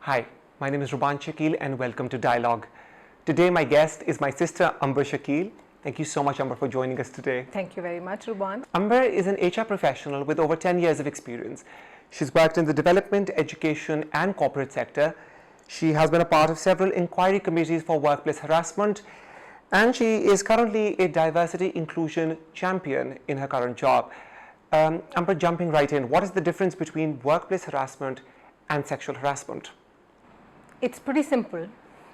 Hi, my name is Ruban Shakil and welcome to Dialogue. Today my guest is my sister Amber Shakil. Thank you so much, Amber, for joining us today. Thank you very much, Ruban. Amber is an HR professional with over 10 years of experience. She's worked in the development, education and corporate sector. She has been a part of several inquiry committees for workplace harassment, and she is currently a diversity inclusion champion in her current job. Amber, jumping right in, what is the difference between workplace harassment and sexual harassment? It's pretty simple.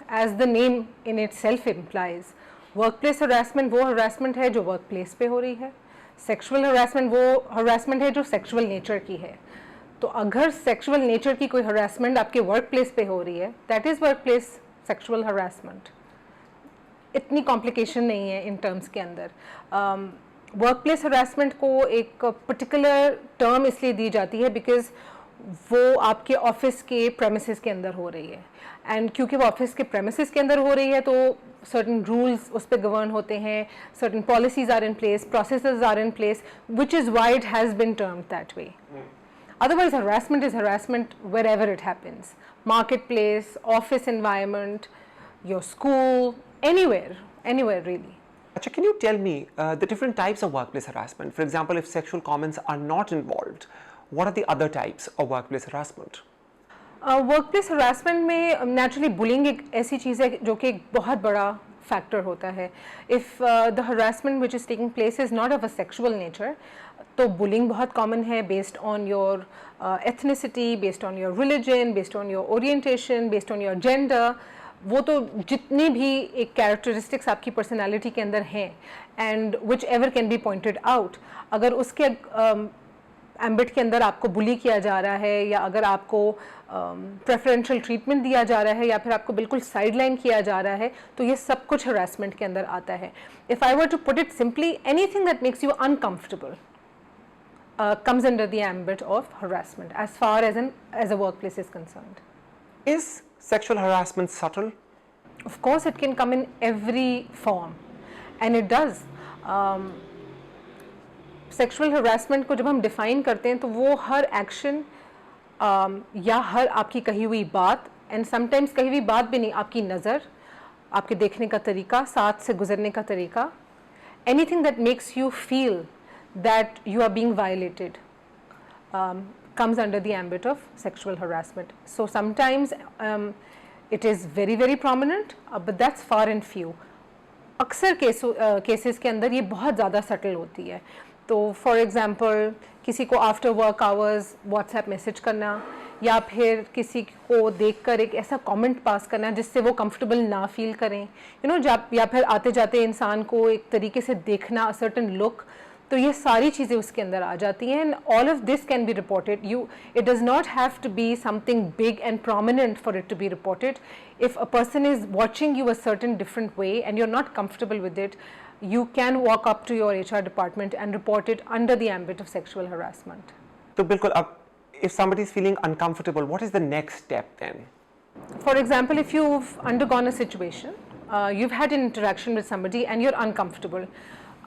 As the name in itself implies, workplace harassment वो harassment है जो work place पे हो रही है, sexual harassment वो harassment है जो सेक्सुअल नेचर की है. तो अगर सेक्सुअल नेचर की कोई हरासमेंट आपके वर्क प्लेस पे हो रही है, that is work place sexual harassment. इतनी कॉम्प्लिकेशन नहीं है इन टर्म्स के अंदर. वर्क प्लेस हरासमेंट को एक पर्टिकुलर टर्म इसलिए दी जाती है बिकॉज वो आपके ऑफिस के प्रेमिसेस के अंदर हो रही है, एंड क्योंकि वो ऑफिस के प्रेमिसेस के अंदर हो रही है तो certain rules उस पर गवर्न होते हैं, certain policies are in place, processes are in place, which is why it has been termed that way. Otherwise, harassment is harassment wherever it happens. Marketplace, office environment, your school, anywhere really. Acha, can you tell me the different types of workplace harassment? For example, if sexual comments are not involved, what are the other types of workplace harassment? Workplace harassment में naturally bullying एक ऐसी चीज़ है जो कि एक बहुत बड़ा factor होता है. If the harassment which is taking place is not of a sexual nature, तो बुलिंग बहुत कॉमन है based on your ethnicity, based on your religion, based on your orientation, based on your gender. वो तो जितनी भी एक characteristics आपकी personality के अंदर हैं and which ever can be pointed out, अगर उसके एम्बिट के अंदर आपको बुली किया जा रहा है, या अगर आपको प्रेफरेंशियल ट्रीटमेंट दिया जा रहा है, या फिर आपको बिल्कुल साइडलाइन किया जा रहा है, तो ये सब कुछ हरासमेंट के अंदर आता है. If I were to put it simply, anything that makes you uncomfortable comes under the ambit of harassment as far as a workplace is concerned. Is sexual harassment subtle? Of course it can come in every form, and it does. Sexual harassment को जब हम define करते हैं तो वो हर action या हर आपकी कही हुई बात, एंड समटाइम्स कही हुई बात भी नहीं, आपकी नज़र, आपके देखने का तरीका, साथ से गुजरने का तरीका, anything that makes you feel that you are being violated comes under the ambit of sexual harassment. So sometimes it is very prominent, but that's far and few. अक्सर केसेस के अंदर ये बहुत ज़्यादा सटल होती है. तो फॉर एग्ज़ाम्पल किसी को after work hours WhatsApp message करना, या फिर किसी को देखकर एक ऐसा कमेंट पास करना जिससे वो कंफर्टेबल ना फील करें, या फिर आते जाते इंसान को एक तरीके से देखना, अ सर्टेन लुक, तो ये सारी चीज़ें उसके अंदर आ जाती हैं. And all of this can be reported. It does not have to be something big and prominent for it to be reported. If a person is watching you a certain different way and you are not comfortable with it, you can walk up to your HR department and report it under the ambit of sexual harassment. So, bilkul, if somebody is feeling uncomfortable, what is the next step then? For example, if you've undergone a situation, you've had an interaction with somebody and you're uncomfortable.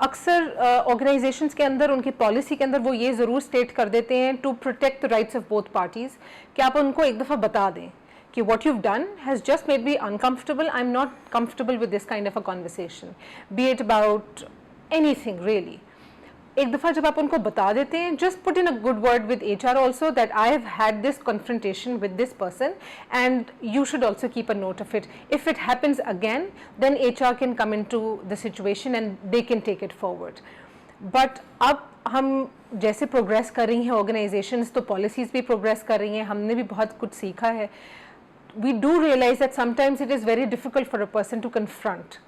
अक्सर organisations के अंदर उनकी policy के अंदर वो ये ज़रूर state कर देते हैं to protect the rights of both parties कि आप उनको एक दफ़ा बता दें कि what you've done has just made me uncomfortable. I'm not comfortable with this kind of a conversation, be it about anything really. एक दफ़ा जब आप उनको बता देते हैं, just put in a good word with HR also that I have had this confrontation with this person and you should also keep a note of it. If it happens again, then HR can come into the situation and they can take it forward. But अब हम जैसे progress कर रही हैं organisations, तो policies भी progress कर रही हैं, हमने भी बहुत कुछ सीखा है. We do realize that sometimes it is very difficult for a person to confront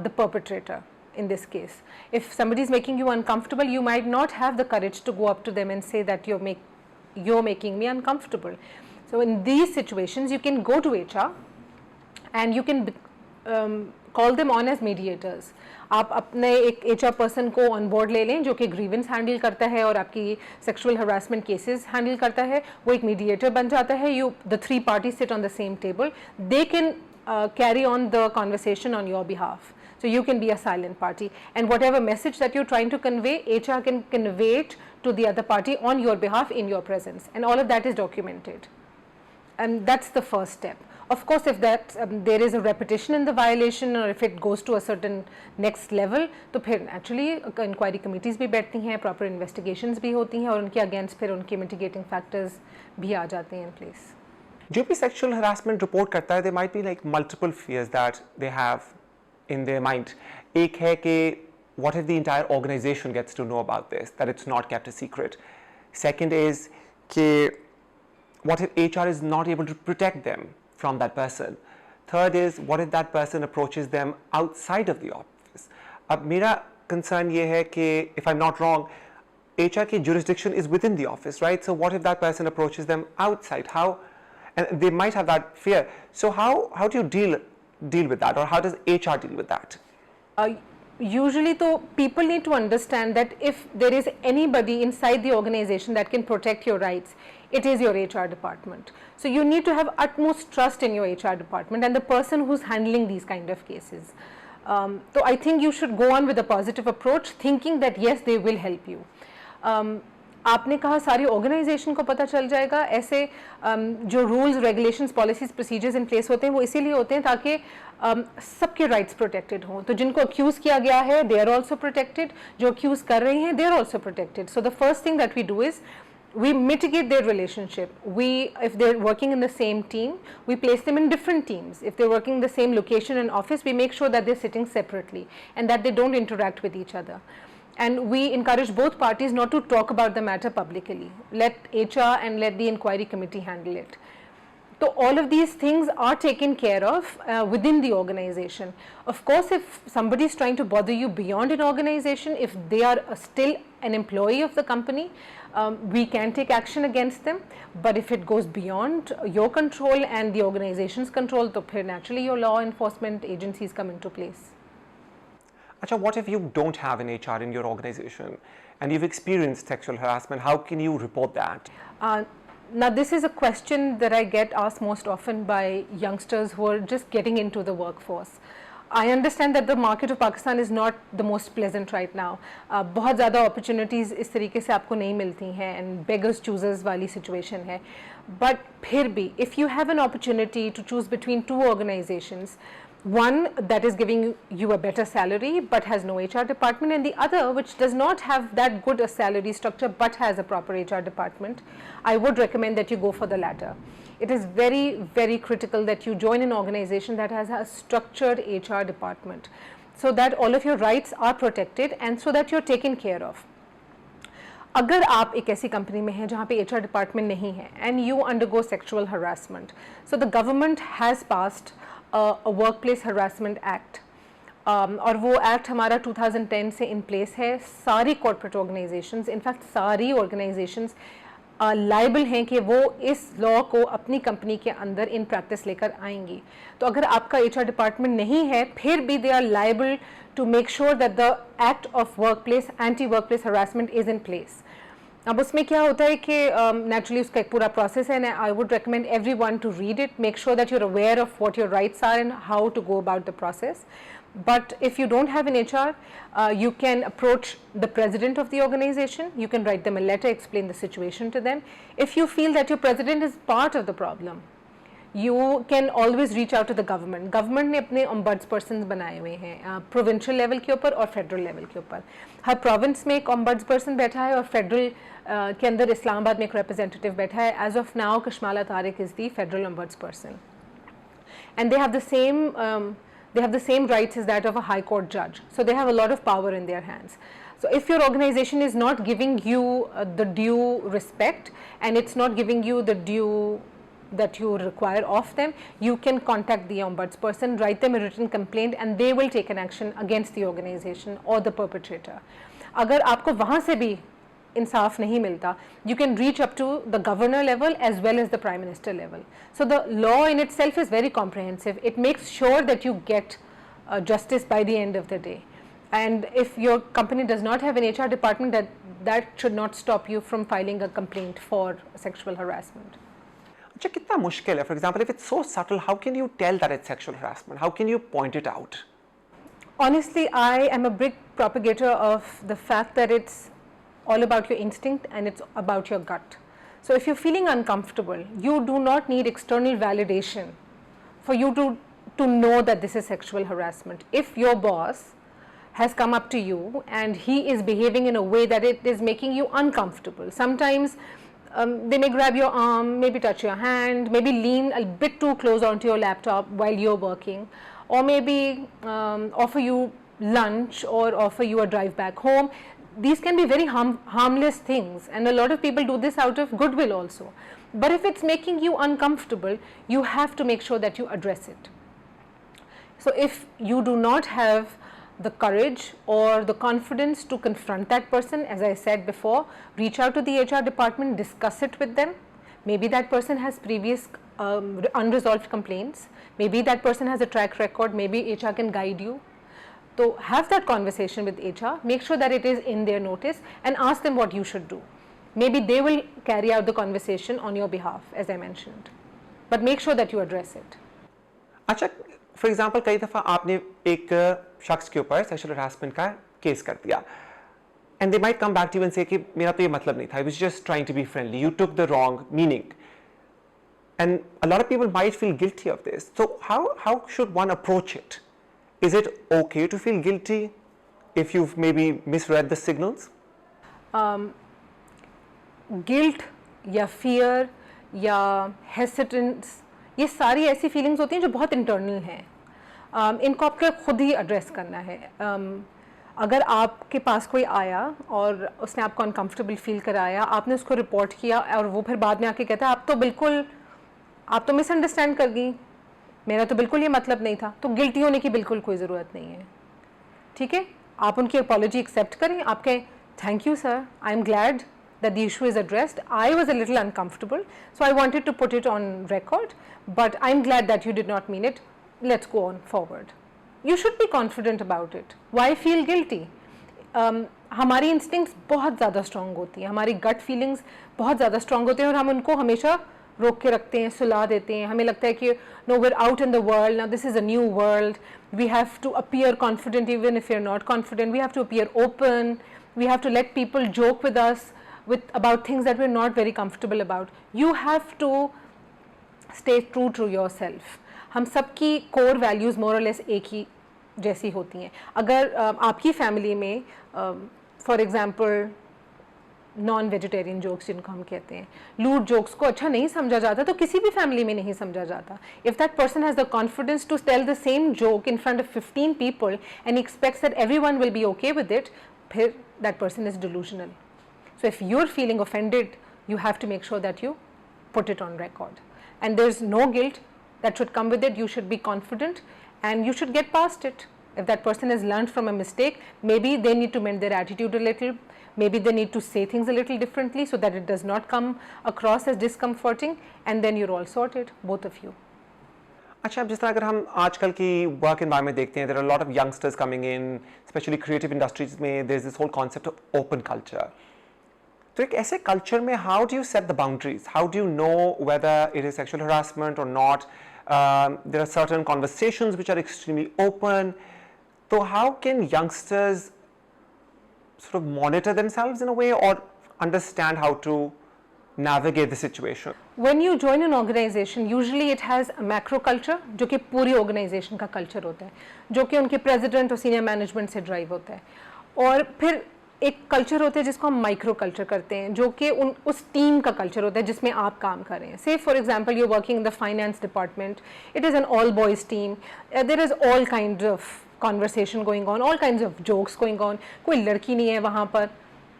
the perpetrator in this case. If somebody is making you uncomfortable, you might not have the courage to go up to them and say that you're making me uncomfortable. So in these situations, you can go to HR and you can call them on as mediators. आप अपने एक HR person को on board ले लें जो कि grievance handle करता है और आपकी सेक्सुअल हरासमेंट केसेस हैंडल करता है. वो एक मीडिएटर बन जाता है. The three parties sit on the same table. They can carry on the conversation on your behalf. So you can be a silent party, and whatever message that you're trying to convey, HR can convey it to the other party on your behalf in your presence, and all of that is documented. and that's the first step. Of course, if that there is a repetition in the violation or if it goes to a certain next level, तो फिर actually inquiry committees भी बैठती हैं, proper investigations भी होती हैं और उनके against फिर उनके mitigating factors भी आ जाते हैं in place. जो भी sexual harassment report करता है, there might be like multiple fears that they have in their mind. एक है कि what if the entire organization gets to know about this, that it's not kept a secret. Second is कि what if HR is not able to protect them from that person. Third is what if that person approaches them outside of the office. अब मेरा concern ये है कि if I'm not wrong, HR की jurisdiction is within the office, right? So what if that person approaches them outside? How? And they might have that fear. So how do you deal with that, or how does HR deal with that? Usually though, people need to understand that if there is anybody inside the organization that can protect your rights, it is your HR department. So you need to have utmost trust in your HR department and the person who's handling these kind of cases. So I think you should go on with a positive approach, thinking that yes, they will help you. आपने कहा सारी organisation को पता चल जाएगा, ऐसे जो rules regulations policies procedures in place होते हैं वो इसीलिए होते हैं ताकि सबके राइट्स प्रोटेक्टेड हों. तो जिनको अक्यूज़ किया गया है दे आर ऑल्सो प्रोटेक्टेड, जो अक्यूज़ कर रहे हैं they are also protected. So the first thing that we do is we mitigate their relationship. If they're working in the same team, we place them in different teams. If they're working in the same location and office, we make sure that they're sitting separately and that they don't interact with each other. And we encourage both parties not to talk about the matter publicly. Let HR and let the inquiry committee handle it. So all of these things are taken care of within the organization. Of course, if somebody is trying to bother you beyond an organization, if they are still an employee of the company, we can take action against them. But if it goes beyond your control and the organization's control, then naturally your law enforcement agencies come into place. Acha, what if you don't have an HR in your organization and you've experienced sexual harassment? How can you report that? Now this is a question that I get asked most often by youngsters who are just getting into the workforce. I understand that the market of Pakistan is not the most pleasant right now. बहुत ज़्यादा opportunities इस तरीके से आपको नहीं मिलती हैं and beggars choosers वाली situation है. But फिर भी, if you have an opportunity to choose between two organizations, one that is giving you a better salary but has no HR department, and the other which does not have that good a salary structure but has a proper HR department, I would recommend that you go for the latter. It is very, very critical that you join an organization that has a structured HR department so that all of your rights are protected and so that you're taken care of. अगर आप एक ऐसी company में हैं जहाँ पे HR department नहीं है and you undergo sexual harassment, so the government has passed a workplace harassment act, और वो एक्ट हमारा 2010 से इन प्लेस है. सारी कॉर्पोरेट ऑर्गेनाइजेशंस, इनफैक्ट सारी ऑर्गेनाइजेशंस लाइबल हैं कि वो इस लॉ को अपनी कंपनी के अंदर इन प्रैक्टिस लेकर आएंगी. तो अगर आपका HR डिपार्टमेंट नहीं है फिर भी they are liable to make sure that the act of workplace anti workplace harassment is in place. अब उसमें क्या होता है कि नेचुरली उसका एक पूरा प्रोसेस है, and I would recommend everyone to read it, make sure that you are aware of what your rights are and how to go about the process. But if you don't have an HR, you can approach the president of the organization. You can write them a letter, explain the situation to them. If you feel that your president is part of the problem, you can always reach out to the government. Government ने अपने ombudspersons बनाए हुए हैं provincial level के ऊपर और federal level के ऊपर. हर province में एक ombudsperson बैठा है और federal के अंदर इस्लामाबाद में एक representative बैठा है. As of now, Kashmala Tariq is the federal ombudsperson, and they have the same rights as that of a high court judge. So they have a lot of power in their hands. So if your organization is not giving you the due respect and it's not giving you the due that you require of them, you can contact the ombudsperson, write them a written complaint, and they will take an action against the organization or the perpetrator. अगर आपको वहाँ से भी इंसाफ नहीं मिलता, you can reach up to the governor level as well as the prime minister level. So the law in itself is very comprehensive. It makes sure that you get justice by the end of the day. And if your company does not have an HR department, that should not stop you from filing a complaint for sexual harassment. अच्छा, कितना मुश्किल है? For example, if it's so subtle, how can you tell that it's sexual harassment? How can you point it out? Honestly, I am a big propagator of the fact that it's all about your instinct and it's about your gut. So if you're feeling uncomfortable, you do not need external validation for you to know that this is sexual harassment. If your boss has come up to you and he is behaving in a way that it is making you uncomfortable, sometimes they may grab your arm, maybe touch your hand, maybe lean a bit too close onto your laptop while you're working, or maybe offer you lunch or offer you a drive back home. These can be very harmless things, and a lot of people do this out of goodwill also. But if it's making you uncomfortable, you have to make sure that you address it. So if you do not have the courage or the confidence to confront that person, as I said before, reach out to the HR department, discuss it with them. Maybe that person has previous unresolved complaints, maybe that person has a track record, maybe HR can guide you. So have that conversation with HR, make sure that it is in their notice, and ask them what you should do. Maybe they will carry out the conversation on your behalf, as I mentioned, but make sure that you address it. अच्छा, for example कई दफ़ा आपने एक शख्स के ऊपर sexual harassment का case कर दिया, and they might come back to you and say कि मेरा तो ये मतलब नहीं था, I was just trying to be friendly, you took the wrong meaning, and a lot of people might feel guilty of this. So how should one approach it? Is it okay to feel guilty if you've maybe misread the signals? Guilt या fear या hesitance, ये सारी ऐसी feelings होती हैं जो बहुत internal हैं. इनको आपको खुद ही address करना है. अगर आपके पास कोई आया और उसने आपको uncomfortable feel कराया, आपने उसको report किया और वो फिर बाद में आके कहता है आप तो misunderstand कर गई, मेरा तो बिल्कुल ये मतलब नहीं था, तो गिल्टी होने की बिल्कुल कोई ज़रूरत नहीं है. ठीक है, आप उनकी अपॉलॉजी एक्सेप्ट करें, आप कहें thank you sir, I am glad that the issue is addressed, I was a little uncomfortable, so I wanted to put it on record, but I am glad that you did not mean it, let's go on forward. You should be confident about it. Why feel guilty? हमारी instincts बहुत ज़्यादा strong होती हैं, हमारी gut feelings बहुत ज़्यादा strong होते हैं, और हम उनको हमेशा रोक के रखते हैं, सुला देते हैं. हमें लगता है कि no we are out in the world, now this is a new world, we have to appear confident even if you are not confident, we have to appear open, we have to let people joke with us with about things that we're not very comfortable about. You have to stay true to yourself. हम सबकी core values more or less एक ही जैसी होती हैं. अगर आपकी family में for example non vegetarian jokes जिनको हम कहते हैं, लूट जोक्स को अच्छा नहीं समझा जाता, तो किसी भी फैमिली में नहीं समझा जाता. If that person has the confidence to tell the same joke in front of 15 people and expects that everyone will be okay with it, फिर that person is delusional. So if you are feeling offended, you have to make sure that you put it on record, and there is no guilt that should come with it. You should be confident and you should get past it. If that person has learned from a mistake, maybe they need to mend their attitude a little, maybe they need to say things a little differently so that it does not come across as discomforting, and then you're all sorted, both of you. अच्छा, अब जिस तरह अगर हम आजकल की work environment देखते हैं, there are lot of youngsters coming in, specially creative industries में, there is this whole concept of open culture. तो एक ऐसे कल्चर में how do you set the boundaries? How do you know whether it is sexual harassment और not? There are certain conversations which are extremely open. So how can youngsters sort of monitor themselves in a way or understand how to navigate the situation? When you join an organization, usually it has a macro culture, जो कि पूरी organization का culture होता है, जो कि उनके president और senior management से drive होता है. और फिर एक कल्चर होता है जिसको हम माइक्रो कल्चर करते हैं, जो कि उस टीम का कल्चर होता है जिसमें आप काम कर रहे हैं. Say for example you working in the finance department, it is an all boys team, there is all kind of conversation going on, all kinds of jokes going on. कोई लड़की नहीं है वहाँ पर,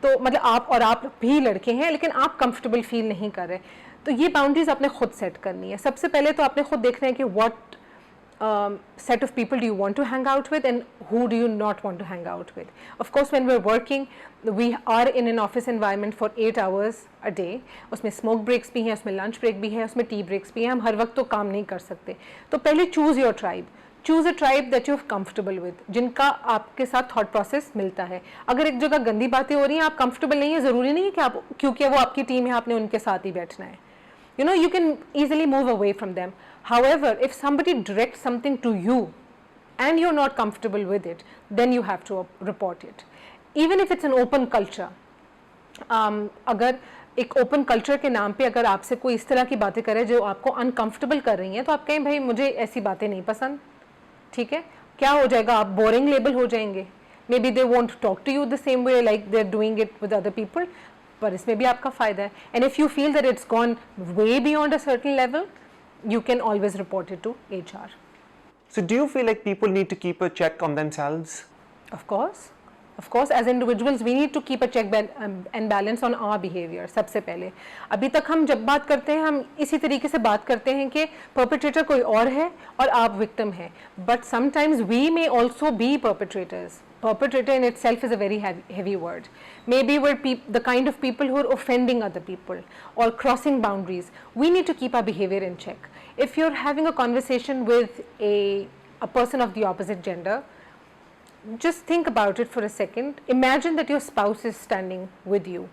तो मतलब आप भी लड़के हैं लेकिन आप कंफर्टेबल फील नहीं कर रहे. तो ये बाउंड्रीज आपने खुद सेट करनी है. सबसे पहले तो आपने खुद देखना है कि what set of people do you want to hang out with and who do you not want to hang out with. Of course, when we're working, we are in an office environment for 8 hours a day. उसमें smoke breaks भी हैं, उसमें lunch break भी है, उसमें tea breaks भी हैं. हम हर वक्त तो काम नहीं कर सकते. तो पहले choose your tribe. Choose a tribe that you're comfortable with, जिनका आपके साथ thought process मिलता है. अगर एक जगह गंदी बातें हो रही हैं, आप comfortable नहीं है, ज़रूरी नहीं है कि आप, क्योंकि वो आपकी टीम है, आपने उनके साथ ही बैठना है. You know, you can easily move away from them. However, if somebody directs something to you and you're not comfortable with it, then you have to report it. Even if it's an open culture. अगर एक open culture के नाम पे अगर आपसे कोई इस तरह की बातें करे जो आपको अनकंफर्टेबल कर रही हैं, तो आप कहें भाई मुझे ऐसी बातें नहीं पसंद, ठीक है? क्या हो जाएगा, आप बोरिंग लेबल हो जाएंगे. Maybe they want talk to you the same way like they are doing it with other people, पर इसमें भी आपका फ़ायदा है. And if you feel that it's gone way beyond a certain level, you can always report it to HR. So do you feel like people need to keep a check on themselves? Of course, as individuals we need to keep a check and balance on our behavior. सबसे पहले अभी तक हम जब बात करते हैं हम इसी तरीके से बात करते हैं कि perpetrator कोई और है और आप victim हैं, but sometimes we may also be perpetrators. Perpetrator in itself is a very heavy word. Maybe we're the kind of people who are offending other people or crossing boundaries. We need to keep our behavior in check. If you're having a conversation with a person of the opposite gender, just think about it for a second. Imagine that your spouse is standing with you.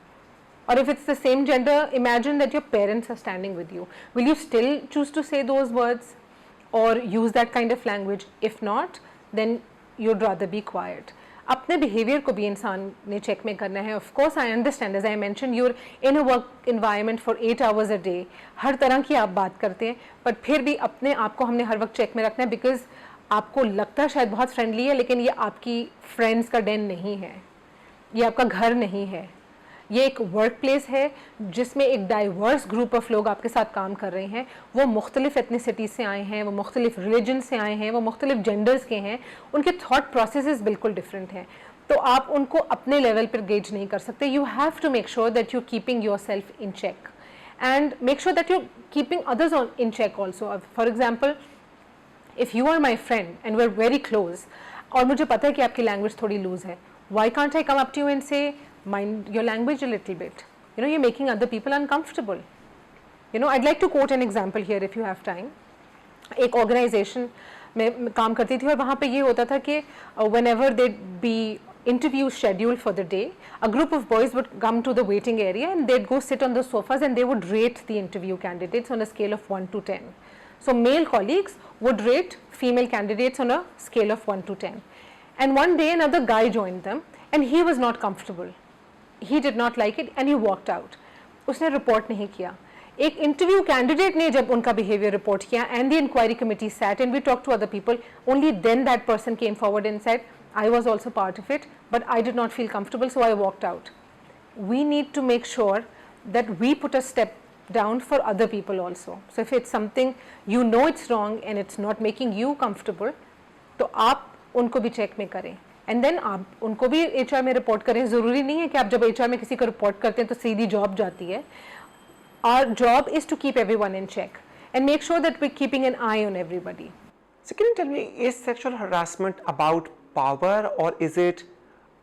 Or if it's the same gender, imagine that your parents are standing with you. Will you still choose to say those words or use that kind of language? If not, then you'd rather be quiet. अपने behaviour को भी इंसान ने check में करना है. Of course I understand, as I mention, you're in a work environment for 8 hours a day, हर तरह की आप बात करते हैं, बट फिर भी अपने आप को हमने हर वक्त चेक में रखना है. बिकॉज आपको लगता है शायद बहुत फ्रेंडली है, लेकिन ये आपकी फ्रेंड्स का den नहीं है, ये आपका घर नहीं है, ये एक वर्क प्लेस है जिसमें एक डाइवर्स ग्रुप ऑफ लोग आपके साथ काम कर रहे हैं. वो मुख्तलिफ एथनिसिटी से आए हैं, वो मुख्तलिफ रिलीजन से आए हैं, वो मुख्तलिफ जेंडर्स के हैं, उनके थॉट प्रोसेसेस बिल्कुल डिफरेंट हैं. तो आप उनको अपने लेवल पर गेज नहीं कर सकते. You have to make sure that you keeping yourself in check and make sure that you keeping others on in check also. For example, if you are my friend and we are very close और मुझे पता है कि आपकी language थोड़ी loose है, why can't I come up to you and say mind your language a little bit, you know, you're making other people uncomfortable. You know, I'd like to quote an example here if you have time. एक organization में काम करती थी और वहाँ पे ये होता था कि whenever there'd be interviews scheduled for the day, a group of boys would come to the waiting area and they'd go sit on the sofas and they would rate the interview candidates on a scale of 1 to 10. So male colleagues would rate female candidates on a scale of 1 to 10. And one day another guy joined them and he was not comfortable. He did not like it and he walked out. उसने report नहीं किया. एक interview candidate ने जब उनका behaviour report किया and the inquiry committee sat and we talked to other people, only then that person came forward and said, I was also part of it, but I did not feel comfortable, so I walked out. We need to make sure that we put a step down for other people also. So if it's something you know it's wrong and it's not making you comfortable, तो आप उनको भी check में करें and then आप उनको भी HR में रिपोर्ट करें. ज़रूरी नहीं है कि आप जब HR में किसी को रिपोर्ट करते हैं तो सीधी जॉब जाती है. Our job is to keep everyone in check and make sure that we're keeping an eye on everybody. So can you tell me, is sexual harassment about power or is it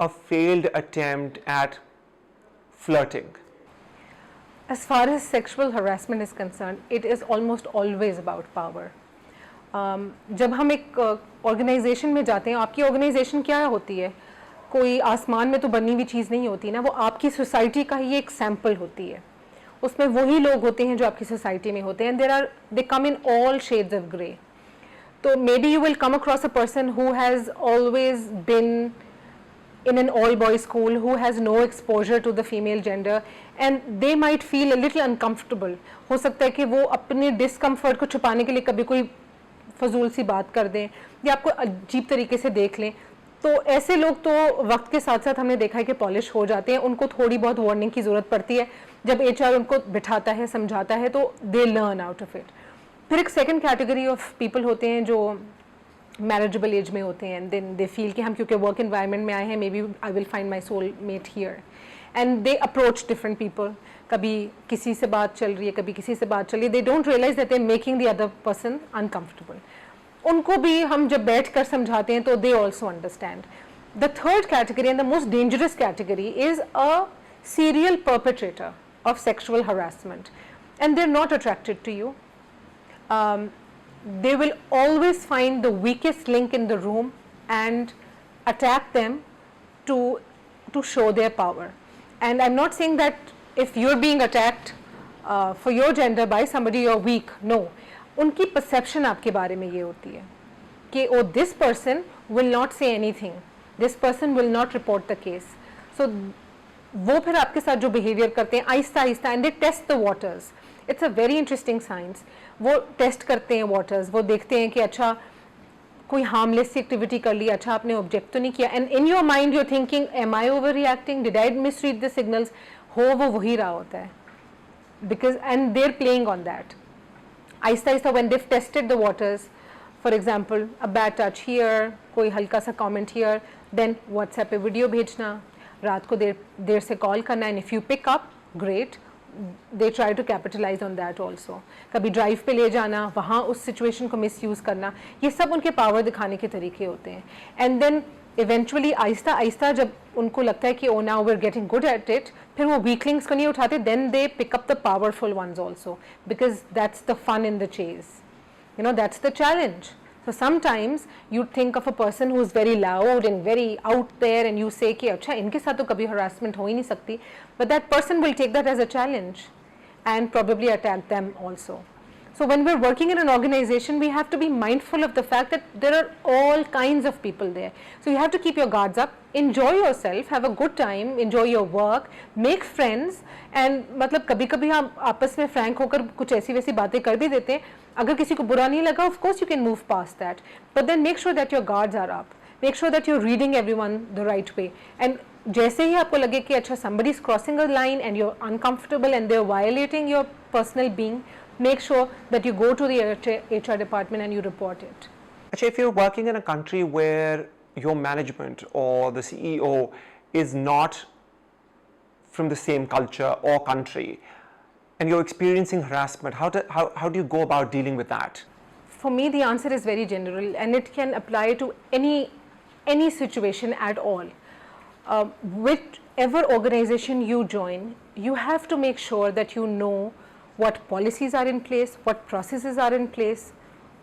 a failed attempt at flirting? As far as sexual harassment is concerned, it is almost always about power. जब हम एक organisation में जाते हैं, आपकी organisation क्या होती है? कोई आसमान में तो बनी हुई चीज़ नहीं होती ना, वो आपकी सोसाइटी का ही एक सैम्पल होती है. उसमें वही लोग होते हैं जो आपकी सोसाइटी में होते हैं. They come in all shades of grey. तो maybe you will come across a person who has always been in an all boys school, who has no exposure to the female gender, and they might feel a little uncomfortable. हो सकता है कि वो अपने discomfort को छुपाने के लिए कभी कोई फजूल सी बात कर दें या आपको अजीब तरीके से देख लें. तो ऐसे लोग तो वक्त के साथ साथ हमने देखा है कि पॉलिश हो जाते हैं. उनको थोड़ी बहुत वार्निंग की ज़रूरत पड़ती है. जब HR उनको बिठाता है, समझाता है, तो they learn out of it. फिर एक सेकेंड कैटेगरी ऑफ पीपल होते हैं जो मैरिजेबल एज में होते हैं एंड देन दे फील कि हम क्योंकि वर्क इन्वायरमेंट में आए हैं, maybe I will find my soul mate here, and they approach different people. कभी किसी से बात चल रही है, कभी किसी से बात चल रही है. They don't realize that they making the other person uncomfortable. उनको भी हम जब बैठ कर समझाते हैं तो they also understand. The third category and the most dangerous category is a serial perpetrator of sexual harassment, and they're not attracted to you. They will always find the weakest link in the room and attack them to show their power. And I'm not saying that if you're being attacked for your gender by somebody you're weak. No, उनकी perception आपके बारे में ये होती है कि oh, this person will not say anything, this person will not report the case. So वो फिर आपके साथ जो बिहेवियर करते हैं आहिस्ता आहिस्ता, and they test the waters. It's a very interesting science. वो टेस्ट करते हैं वाटर्स, वो देखते हैं कि अच्छा कोई हार्मलेस एक्टिविटी कर ली, अच्छा आपने ऑब्जेक्ट तो नहीं किया, and in your mind you are thinking am I overreacting, did I misread the signals. हो वो वही रहा होता है, because and they're playing on that. Aahista Aahista when they've tested the waters, for example a bad touch here, कोई हल्का सा comment here, then WhatsApp पे वीडियो भेजना, रात को देर से कॉल करना, and if you pick up great, they try to capitalize on that also. कभी ड्राइव पे ले जाना, वहाँ उस सिचुएशन को मिसयूज़ करना, ये सब उनके पावर दिखाने के तरीके होते हैं. And then eventually Aahista Aahista जब उनको लगता है कि oh now we are getting good at it, फिर वो वीकलिंग्स को नहीं उठाते, then they pick up the powerful ones also, because that's the fun in the chase, you know, that's the challenge. So sometimes you think of a person who is very loud and very out there and you say कि अच्छा इनके साथ तो कभी harassment हो ही नहीं सकती, but that person will take that as a challenge and probably attack them also. So when we're working in an organization, we have to be mindful of the fact that there are all kinds of people there. So you have to keep your guards up, enjoy yourself, have a good time, enjoy your work, make friends, and मतलब कभी-कभी हम आपस में frank होकर कुछ ऐसी वैसी बातें कर भी देते हैं. अगर किसी को बुरा नहीं लगा, of course you can move past that, but then make sure that your guards are up, make sure that you're reading everyone the right way, and जैसे ही आपको लगे कि अच्छा somebody is crossing a line and you're uncomfortable and they're violating your personal being, make sure that you go to the HR department and you report it. Actually, if you're working in a country where your management or the CEO is not from the same culture or country, and you're experiencing harassment, how do you go about dealing with that? For me, the answer is very general, and it can apply to any situation at all. Whichever organization you join, you have to make sure that you know what policies are in place, what processes are in place,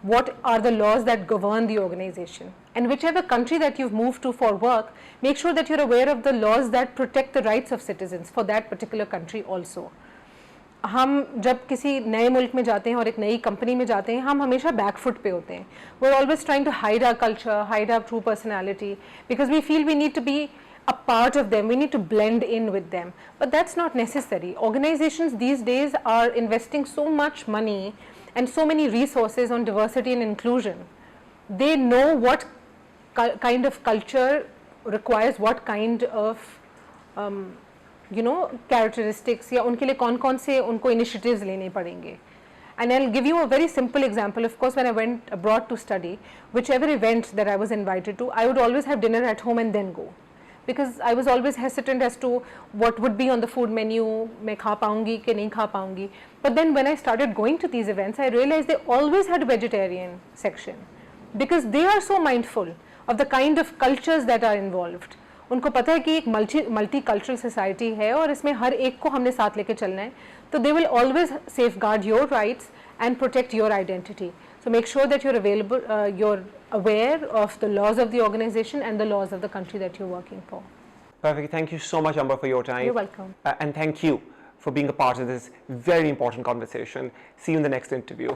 what are the laws that govern the organization. And whichever country that you've moved to for work, make sure that you're aware of the laws that protect the rights of citizens for that particular country also. हम जब किसी नए मुल्क में जाते हैं और एक नई कंपनी में जाते हैं, हम हमेशा बैक फुट पे होते हैं. We're always trying to hide our culture, hide our true personality, because we feel we need to be a part of them, we need to blend in with them, but that's not necessary. Organizations these days are investing so much money and so many resources on diversity and inclusion. They know what kind of culture requires what kind of characteristics, या उनके लिए कौन-कौन से उनको initiatives लेने पड़ेंगे. And I'll give you a very simple example. Of course, when I went abroad to study, whichever event that I was invited to, I would always have dinner at home and then go, because I was always hesitant as to what would be on the food menu, मैं खा पाऊंगी कि नहीं खा पाऊंगी. But then when I started going to these events, I realized they always had a vegetarian section, because they are so mindful of the kind of cultures that are involved. उनको पता है कि एक मल्टी कल्चरल सोसाइटी है और इसमें हर एक को हमने साथ लेके चलना है, तो they will always safeguard your rights and protect your identity. So make sure that you're available, you're aware of the laws of the organization and the laws of the country that you're working for. Perfect. Thank you so much, Amber, for your time. You're welcome. And thank you for being a part of this very important conversation. See you in the next interview.